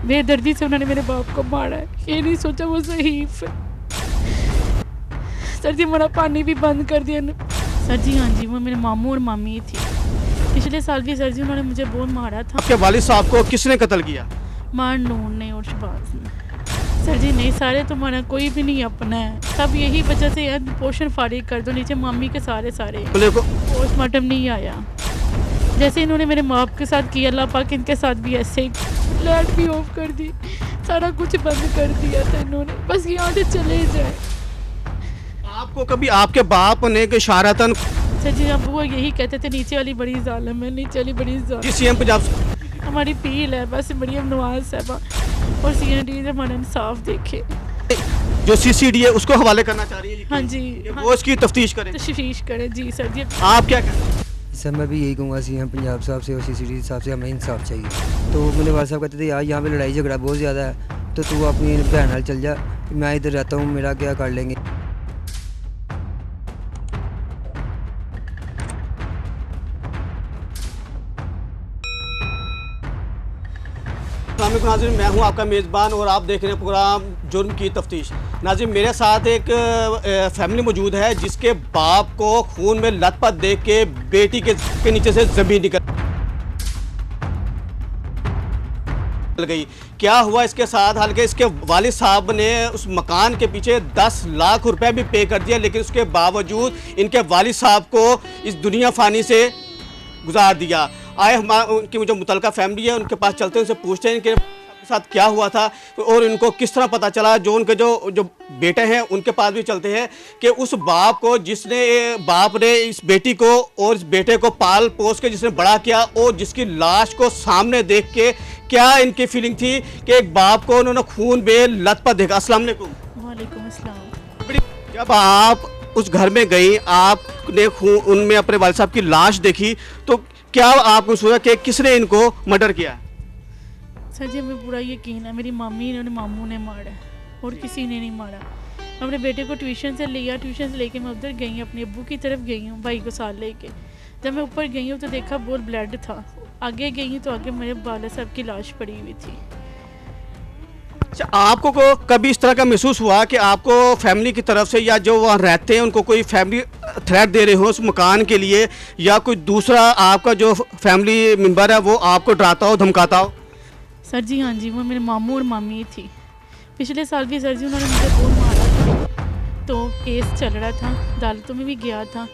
बेदर्दी से उन्होंने मेरे बाप को मारा है, ये नहीं सोचा वो ज़ईफ़ है। सर जी मेरा पानी भी बंद कर दिया ना। सर जी हाँ जी, वो मेरे मामू और मामी थी। पिछले साल भी सर जी उन्होंने मुझे बहुत मारा था। आपके वालिद साहब को किसने कत्ल किया? मार नून ने और शबाज ने। सर जी नहीं, सारे तुम्हारा कोई भी नहीं अपना है, सब यही वजह से यार पोषण फारिग कर दो, नीचे मामी के सारे बोले को पोस्टमार्टम नहीं आया। जैसे इन्होंने मेरे माँ बाप के साथ किया, अल्लाह पाक इनके साथ भी ऐसे ही, लाइट भी ऑफ कर दी, सारा कुछ बंद कर दिया था इन्होंने, बस यहाँ से चले जाए। आपको कभी आपके बाप ने कि इशारतन सर जी अब वो यही कहते थे नीचे वाली बड़ी जालिम है, नीचे वाली बड़ी जालिम। सीएम पंजाब हमारी अपील है बस मरियम नवाज साहबा और सीएनडी हमारा इंसाफ देखे। जो सीसीडी है उसको हवाले करना चाह रही है, हाँ जी, वो इसकी तफ्तीश करें। तशवीश करें जी सर जी। आप क्या कहते हैं? सर मैं भी यही कहूँगा सीएम पंजाब साहब से और सीसीडी साहब से हमें इंसाफ चाहिए। तो मेरे वाले साहब कहते थे यार यहाँ पे लड़ाई झगड़ा बहुत ज़्यादा है, तो तू अपनी बहन नाल चल जा, मैं इधर रहता हूँ, मेरा क्या कर लेंगे। अस्सलामुअलैकुम नाज़रीन, मैं हूं आपका मेज़बान और आप देख रहे हैं प्रोग्राम जुर्म की तफ्तीश। नाज़रीन मेरे साथ एक फैमिली मौजूद है जिसके बाप को खून में लथपथ देख के बेटी के नीचे से ज़मीन निकल गई। क्या हुआ इसके साथ? हालांकि इसके वालिद साहब ने उस मकान के पीछे 10 लाख रुपए भी पे कर दिया, लेकिन उसके बावजूद इनके वालिद साहब को इस दुनिया फ़ानी से गुजार दिया। आए हम उनकी जो मुतलका फैमिली है उनके पास चलते हैं, उनसे पूछते हैं इनके साथ क्या हुआ था और इनको किस तरह पता चला। जो उनके जो बेटे हैं उनके पास भी चलते हैं कि उस बाप को बाप ने इस बेटी को और इस बेटे को पाल पोस के जिसने बड़ा किया और जिसकी लाश को सामने देख के क्या इनकी फीलिंग थी कि एक बाप को उन्होंने खून बे लथपथ देखा। अस्सलाम वालेकुम। वालेकुम अस्सलाम। जब आप उस घर में गई, आपने उनमें अपने वालिद साहब की लाश देखी, तो क्या आपको सोचा कि किसने इनको मर्डर किया? सर जी हमें पूरा यकीन है मेरी मामी ने और मामू ने मारा है और किसी ने नहीं मारा। अपने बेटे को ट्यूशन से लिया, ट्यूशन से लेके मैं उधर गई, अपने अब्बू की तरफ गई हूँ भाई को साथ लेके। जब मैं ऊपर गई हूँ तो देखा बहुत ब्लड था। आगे गई हूँ तो आगे मेरे वालिद साहब की लाश पड़ी हुई थी। अच्छा, आपको कभी इस तरह का महसूस हुआ कि आपको फैमिली की तरफ से या जो वहाँ रहते हैं उनको कोई फैमिली थ्रेट दे रहे हो उस मकान के लिए, या कोई दूसरा आपका जो फैमिली मेम्बर है वो आपको डराता हो, धमकाता हो? सर जी हाँ जी, वो मेरे मामू और मामी थी। पिछले साल भी सर जी उन्होंने मुझे बहुत मारा था, तो केस चल रहा था, अदालतों में भी गया था,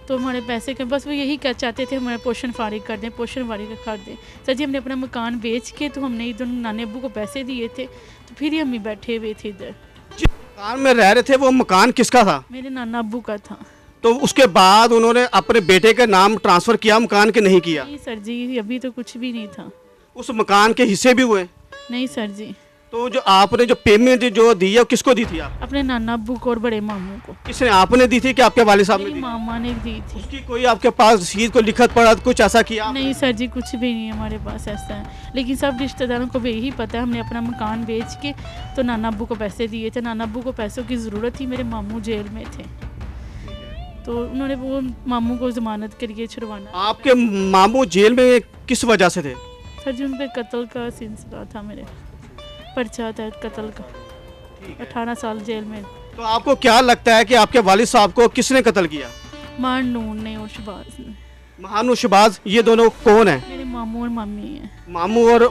तो हमारे पैसे के बस वो यही कह चाहते थे हमारा पोषण फारिग कर दें, पोषण फारिग कर दें। सर जी हमने अपना मकान बेच के तो हमने इधर नाने अब्बू को पैसे दिए थे, तो फिर ही हम ही बैठे हुए थे इधर। जिस मकान में रह रहे थे वो मकान किसका था? मेरे नाना अब्बू का था। तो उसके बाद उन्होंने अपने बेटे का नाम ट्रांसफ़र किया मकान के नहीं किया? नहीं सर जी, अभी तो कुछ भी नहीं था। उस मकान के हिस्से भी हुए? नहीं सर जी। तो जो आपने जो पेमेंट जो दी है किसको दी थी आप? अपने नाना अब्बू को और बड़े मामू को। किसने, आपने दी थी कि आपके वालिद साहब ने मेरी दी? मामा ने दी थी। उसकी कोई आपके पास रसीद को लिखत पढ़ा कुछ ऐसा किया? नहीं सर जी, कुछ भी नहीं हमारे पास ऐसा है, लेकिन सब रिश्तेदारों को भी यही पता है हमने अपना मकान बेच के तो नाना अब्बू को पैसे दिए थे। नाना अब्बू को पैसों की ज़रूरत थी, मेरे मामू जेल में थे, तो उन्होंने वो मामू को ज़मानत के लिए छुड़वाना। आपके मामू जेल में किस वजह से थे? सर जी उन पर कत्ल का सिलसिला था, मेरे पर्चा था कत्ल का, 18 साल जेल में। तो आपको क्या लगता है कि आपके वालिद साहब को किसने कत्ल किया? मार नून ने और शबाज ने। महानू शबाज, ये दोनों कौन है? मेरे मामू और मामी हैं। मामू और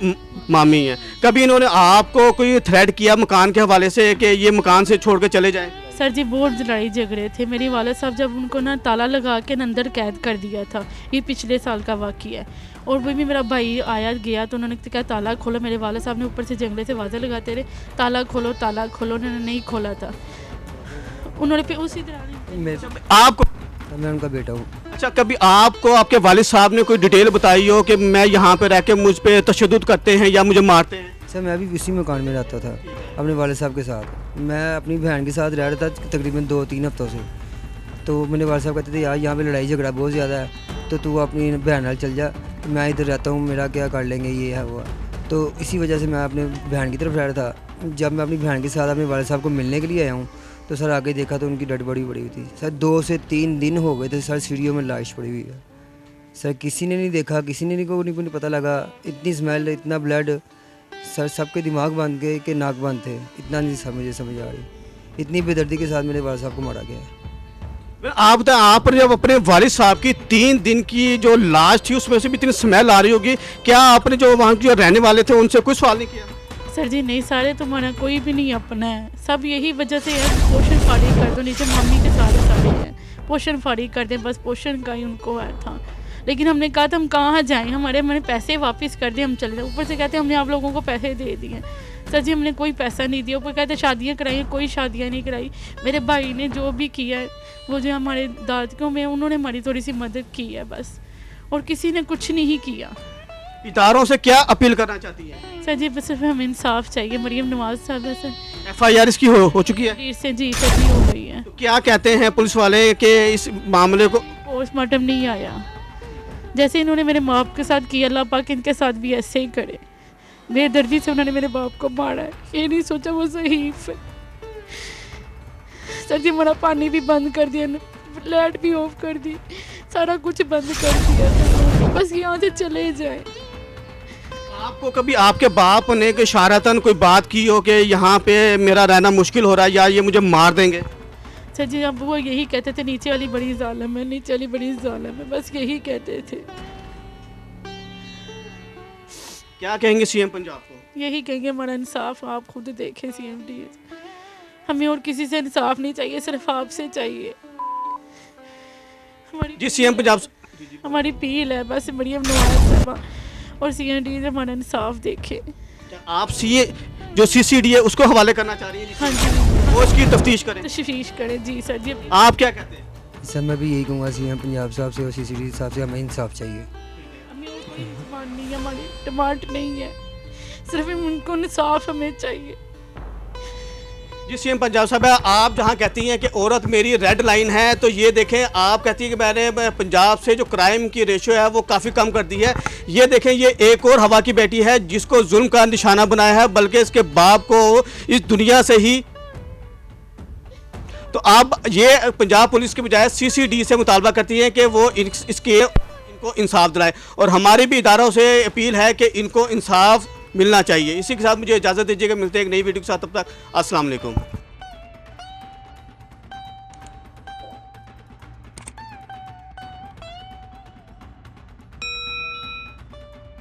मामी हैं। कभी इन्होंने आपको कोई थ्रेट किया मकान के हवाले से कि ये मकान से छोड़ के चले जाएं? सर जी बहुत लड़ाई झगड़े थे। मेरे वाले साहब जब उनको ना ताला लगा के अंदर कैद कर दिया था, ये पिछले साल का वाक़या है, और वो भी मेरा भाई आया गया तो उन्होंने कहा ताला खोलो। मेरे वाले साहब ने ऊपर से जंगले से आवाज़ें लगाते रहे ताला खोलो ताला खोलो, उन्होंने नहीं खोला था। उन्होंने फिर उसी तरह आपको, मैं उनका बेटा हूँ। अच्छा, कभी आपको आपके वालिद साहब ने कोई डिटेल बताई हो कि मैं यहाँ पे रह के मुझ पे तशद्दुद करते हैं या मुझे मारते हैं? सर मैं भी इसी मकान में रहता था अपने वाले साहब के साथ। मैं अपनी बहन के साथ रह रहा था तकरीबन 2-3 हफ्तों से। तो मेरे वाले साहब कहते थे यार यहाँ पे लड़ाई झगड़ा बहुत ज़्यादा है, तो तू अपनी बहन नाल चल जा, मैं इधर रहता हूँ, मेरा क्या कर लेंगे, ये है वो। तो इसी वजह से मैं अपने बहन की तरफ रह रहा था। जब मैं अपनी बहन के साथ अपने वाले साहब को मिलने के लिए आया हूँ तो सर आगे देखा तो उनकी डेड बॉडी पड़ी हुई थी। सर 2 से 3 दिन हो गए थे सर, सीढ़ियों में लाश पड़ी हुई है। सर किसी ने नहीं देखा, किसी ने नहीं पता लगा, इतनी स्मेल, इतना ब्लड। सर सबके दिमाग बंद गए कि नाक बंद थे, इतना नहीं सब मुझे समझ आ रही। इतनी बेदर्दी के साथ मेरे वालिद साहब को मारा गया है। आप बताएं, आप जब अपने वालिद साहब की 3 दिन की जो लाश थी उसमें से भी इतनी स्मेल आ रही होगी, क्या आपने जो वहाँ के जो रहने वाले थे उनसे कोई सवाल नहीं किया? सर जी नहीं, सारे तुम्हारा कोई भी नहीं अपना है, सब यही वजह से है पोषण फाड़ी कर दो, नीचे मम्मी के सारे हैं पोषण फाड़ी कर दें, बस पोषण का ही उनको है था। लेकिन हमने कहा था हम कहाँ जाएँ, हमारे पैसे वापस कर दें, हम चले जाए। ऊपर से कहते हमने आप लोगों को पैसे दे दिए। सर जी हमने कोई पैसा नहीं दिया। ऊपर कहते शादियाँ कराई, कोई शादियाँ नहीं कराई। मेरे भाई ने जो भी किया है वो जो हमारे दादियों में उन्होंने हमारी थोड़ी सी मदद की है बस, और किसी ने कुछ नहीं किया। इदारों से क्या अपील करना चाहती है? सर जी बस सिर्फ हमें इंसाफ चाहिए। मरियम नवाज साहब सर FIR इसकी हो चुकी है? वीर से जी सर जी हो गई है। तो क्या कहते हैं पुलिस वाले कि इस मामले को? पोस्टमार्टम नहीं आया, जैसे इन्होंने मेरे माँ बाप के साथ किया, अल्लाह पाक इनके साथ भी ऐसे ही करे। बेदर्दी से उन्होंने मेरे बाप को मारा है, ये नहीं सोचा वो ज़हीफ है। सर जी हमारा पानी भी बंद कर दिया, लाइट भी ऑफ कर दी, सारा कुछ बंद कर दिया, बस यहाँ से चले जाए। आपको कभी आपके बाप ने इशारतन कोई बात की हो कि यहाँ पे मेरा रहना मुश्किल हो रहा है या ये मुझे मार देंगे? सर जी अब वो यही कहते थे नीचे वाली बड़ी जालिम है, नीचे वाली बड़ी जालिम है, बस यही कहते थे। क्या कहेंगे CM पंजाब को? यही कहेंगे हमारा इंसाफ आप खुद देखें CM DH, हमें और किसी से इंसाफ नहीं चाहिए, सिर्फ आपसे चाहिए। जी CM पंजाब हमारी अपील है बस मरियम नवाज साहब और CM DH हमारा इंसाफ देखे। आप जो CCD है उसको हवाले करना चाह रही हैं? हाँ जी वो इसकी तफ्तीश करें, तशवीश करें। जी सर जी आप क्या कहते हैं? सर मैं भी यही कहूँगा CM पंजाब साहब से और CCD साहब से हमें इंसाफ चाहिए। हमें और कोई डिमांड नहीं है, हमारी डिमांड नहीं है, सिर्फ उनको इंसाफ हमें चाहिए। जी CM पंजाब साहब, आप जहाँ कहती हैं कि औरत मेरी रेड लाइन है, तो ये देखें आप कहती हैं कि मैंने पंजाब से जो क्राइम की रेशो है वो काफ़ी कम कर दी है। ये देखें ये एक और हवा की बेटी है जिसको जुल्म का निशाना बनाया है, बल्कि इसके बाप को इस दुनिया से ही। तो आप ये पंजाब पुलिस के बजाय CCD से मुतालबा करती हैं कि वो इनको इंसाफ दिलाए, और हमारी भी इदारों से अपील है कि इनको इंसाफ मिलना चाहिए। इसी के साथ मुझे इजाज़त दीजिएगा, मिलते हैं एक नई वीडियो के साथ, तब तक अस्सलाम वालेकुम।